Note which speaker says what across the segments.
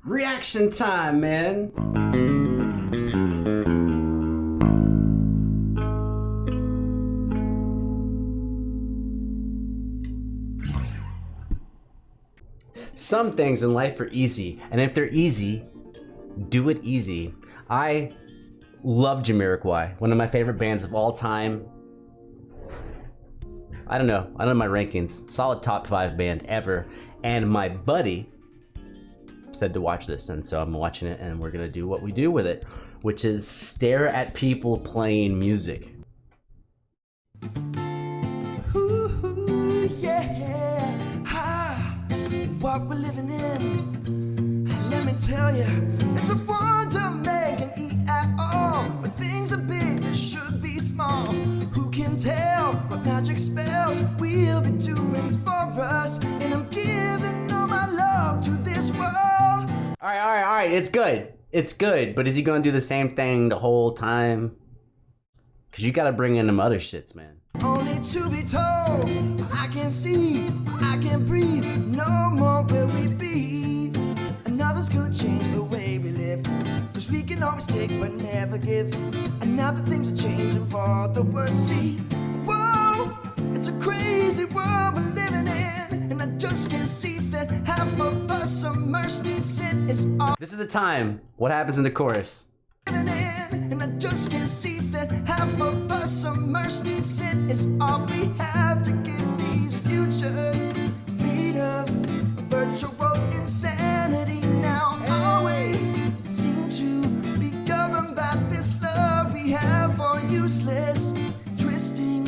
Speaker 1: Reaction time, man. Some things in life are easy, and if they're easy, do it easy. I love Jamiroquai, one of my favorite bands of all time. I don't know my rankings. Solid top 5 band ever. And my buddy said to watch this, and so I'm watching it, and we're gonna do what we do with it, which is stare at people playing music.
Speaker 2: Ooh, yeah, what we're living in. Let me tell you, it's a wonder man can eat at all. When things are big, they should be small. Who can tell what magic spells we'll be doing for us? And I'm giving all my love to this world.
Speaker 1: All right, it's good, but is he gonna do the same thing the whole time? Cause you gotta bring in them other shits, man.
Speaker 2: Only to be told, I can see, I can breathe, no more will we be. Another's gonna change the way we live, cause we can always take but never give. And now that things are changing for the worse, see. Whoa, it's a crazy world we're living in, and I just can't see that half of us immersed in sin is all.
Speaker 1: This is the time. What happens in the chorus?
Speaker 2: And I just can't see that half of us immersed in sin is all we have to give these futures made of virtual insanity. Now always seem to be governed by this love we have for useless twisting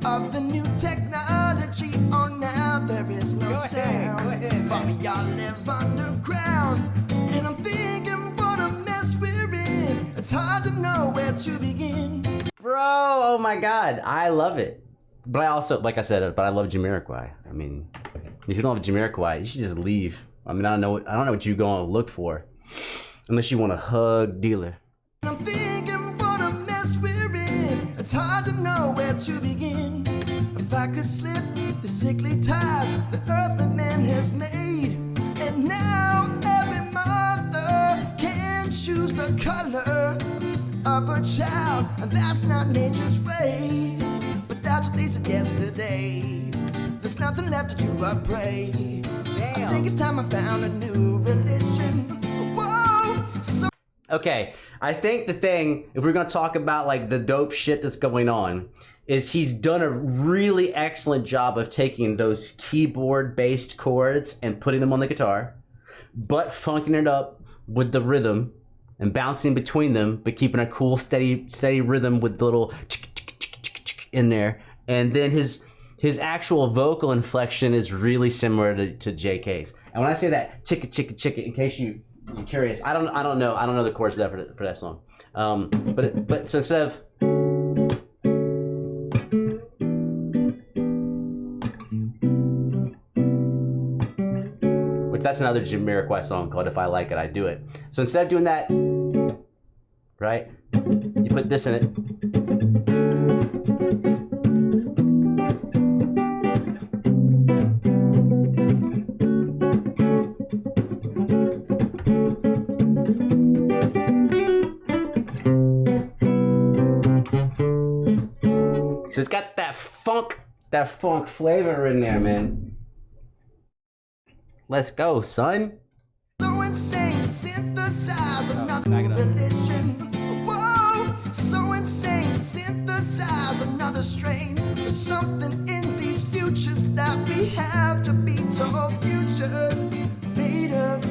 Speaker 2: of the new technology. Oh, now there is no sound. For me, y'all live underground, and I'm thinking what a mess we're in. It's hard to know where to begin.
Speaker 1: Bro, oh my God, I love it. But I also, like I said, but I love Jamiroquai. I mean, if you don't have Jamiroquai, you should just leave. I mean, I don't know what you're going to look for, unless you want a hug dealer.
Speaker 2: I'm thinking what a mess we're in. It's hard to know where to begin. If I could slip the sickly ties the earth and man has made, and now every mother can choose the color of a child, and that's not nature's way. But that's what they said yesterday. There's nothing left to do but pray. Damn. I think it's time I found a new religion. Whoa, so
Speaker 1: Okay, I think the thing, if we're gonna talk about like the dope shit that's going on, is he's done a really excellent job of taking those keyboard-based chords and putting them on the guitar, but funking it up with the rhythm and bouncing between them, but keeping a cool, steady rhythm with the little in there. And then his actual vocal inflection is really similar to JK's. And when I say that chicka chicka chicka, in case you're curious, I don't know the chords for that song. But so instead of that's another Jamiroquai song called If I Like It, I Do It. So instead of doing that, right, you put this in it. So it's got that funk flavor in there, man. Let's go, son.
Speaker 2: so insane, synthesize another religion. Whoa, so insane, synthesize another strain. There's something in these futures that we have to be told. Futures made of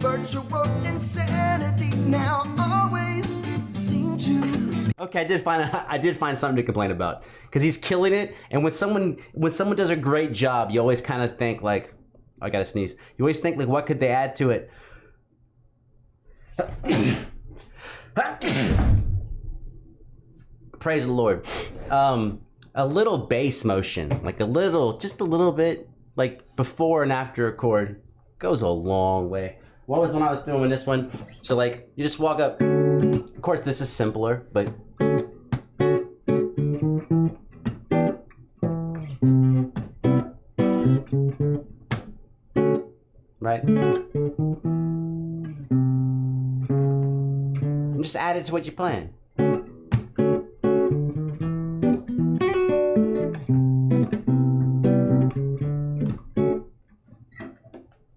Speaker 2: virtual insanity. Now always seem to.
Speaker 1: Okay, I did find something to complain about, because he's killing it. And when someone does a great job, you always kind of think like, I gotta sneeze. You always think like, what could they add to it? Praise the Lord. A little bass motion, like just a little bit, like before and after a chord, goes a long way. What was when I was doing this one? So like, you just walk up. Of course, this is simpler, but. Right? and just add it to what you're playing.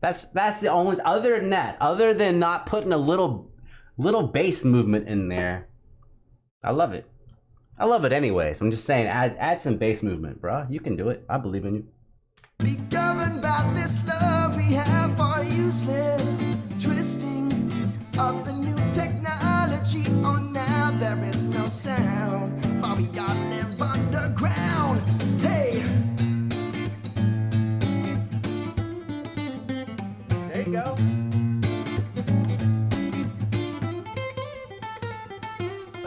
Speaker 1: That's the only, other than that, other than not putting a little bass movement in there, I love it. I love it anyways. I'm just saying, add some bass movement, bro. You can do it. I believe in you.
Speaker 2: Be governed by this love we have for useless twisting of the new technology. Oh, now there is no sound, for we all live underground. Hey.
Speaker 1: There you go.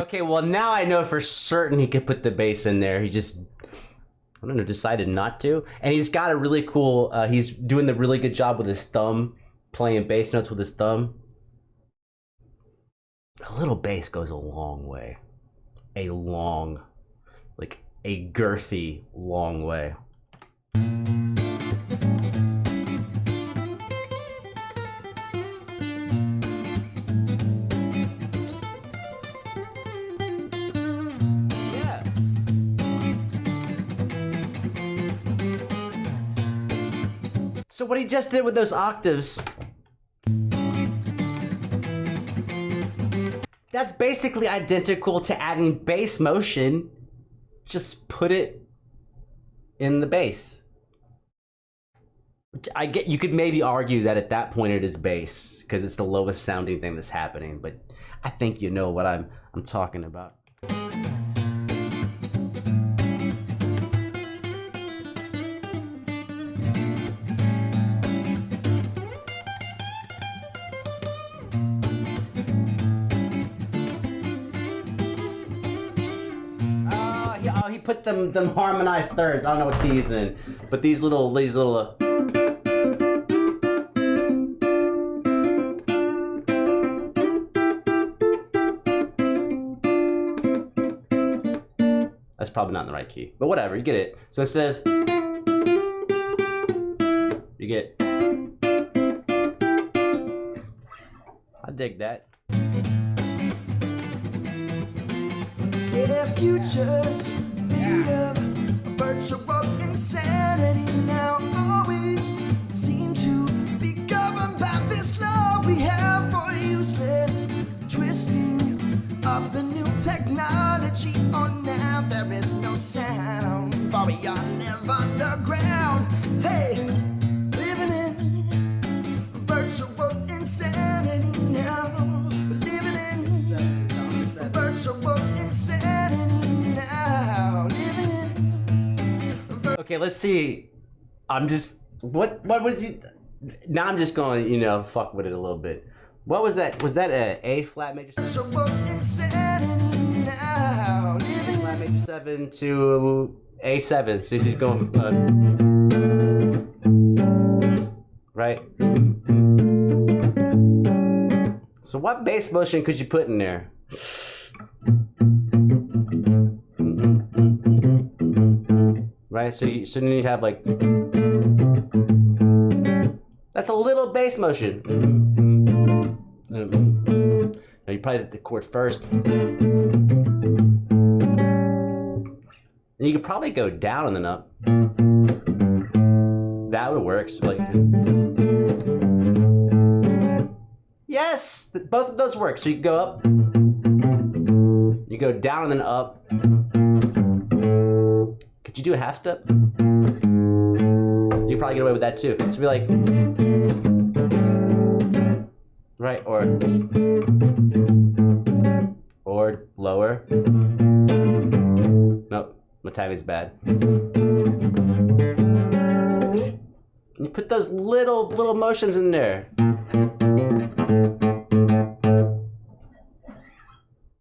Speaker 1: Okay, well now I know for certain he could put the bass in there. He just, I don't know, decided not to. And he's got a really cool, he's doing the really good job with his thumb, playing bass notes with his thumb. A little bass goes a long way. A long, like a girthy long way. So what he just did with those octaves, that's basically identical to adding bass motion. Just put it in the bass. I get, you could maybe argue that at that point it is bass because it's the lowest sounding thing that's happening, but I think you know what I'm talking about. He put them harmonized thirds. I don't know what key he's in, but these little. That's probably not in the right key, but whatever. You get it. So instead of, you get. I dig that.
Speaker 2: Yeah, futures made of virtual insanity now always seem to be governed by this love we have for useless twisting of the new technology. Oh, now there is no sound, for we all live underground. Hey, living in virtual insanity now. We're living in virtual insanity now. Living in.
Speaker 1: Okay, let's see. I'm just what was he? Now I'm just going, you know, fuck with it a little bit. What was that? Was that a flat major 7? Flat major 7 to A7. So she's going right. So what bass motion could you put in there? Right. So then you have like, that's a little bass motion. Now you probably hit the chord first. And you could probably go down and then up. That would work. So like, yes, both of those work. So you go up, you go down and then up. Could you do a half step? You could probably get away with that too. So be like, right, or lower. Nope, my timing's bad. You put those little motions in there.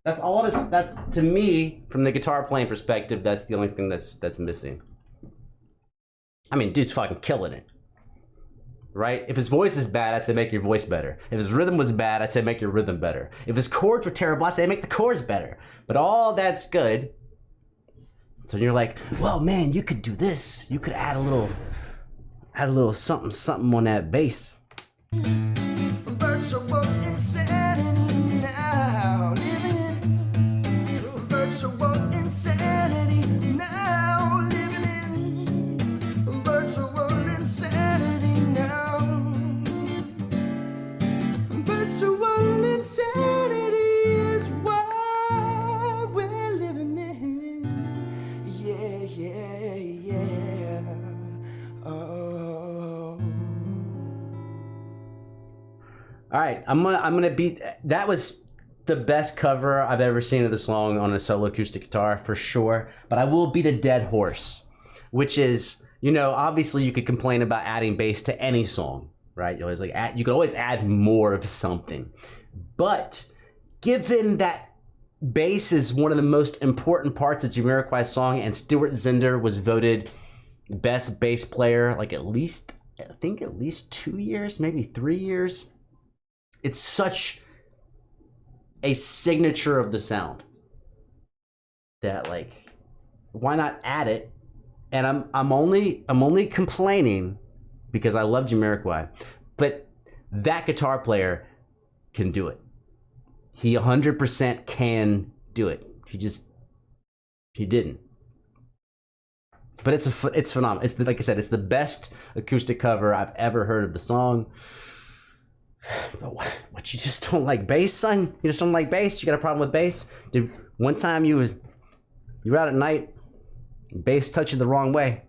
Speaker 1: That's all it is. That's, to me, from the guitar playing perspective, that's the only thing that's missing. I mean, dude's fucking killing it. Right? If his voice is bad, I'd say make your voice better. If his rhythm was bad, I'd say make your rhythm better. If his chords were terrible, I'd say make the chords better. But all that's good. So you're like, well, man, you could do this. You could add a little something on that bass.
Speaker 2: Virtual insanity now. Virtual insanity is what we're living in. Yeah, yeah, yeah. Oh.
Speaker 1: All right, I'm gonna beat. That was the best cover I've ever seen of the song on a solo acoustic guitar for sure. But I will beat a dead horse, which is, you know, obviously you could complain about adding bass to any song, right? You always you could always add more of something, but given that bass is one of the most important parts of Jamiroquai's song, and Stuart Zender was voted best bass player like at least 2 years, maybe 3 years. It's such a signature of the sound that, like, why not add it? And I'm only complaining because I love Jamiroquai, but that guitar player can do it. He 100% can do it. He didn't. But it's phenomenal. It's like I said, it's the best acoustic cover I've ever heard of the song. But what, you just don't like bass, son? You just don't like bass? You got a problem with bass? Dude, one time you were out at night, bass touched you the wrong way.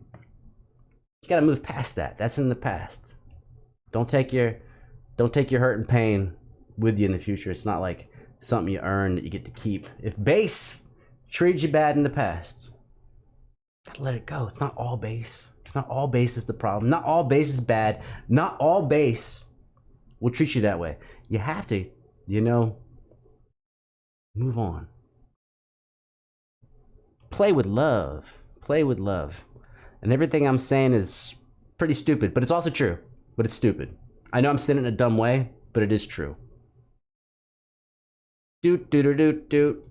Speaker 1: You gotta move past that. That's in the past. Don't take your hurt and pain with you in the future. It's not like something you earn that you get to keep. If bass treated you bad in the past, gotta let it go. It's not all bass. It's not all bass is the problem. Not all bass is bad. Not all bass will treat you that way. You have to, you know, move on. Play with love. Play with love. And everything I'm saying is pretty stupid, but it's also true. But it's stupid. I know I'm saying it in a dumb way, but it is true. Doot doot doot doot.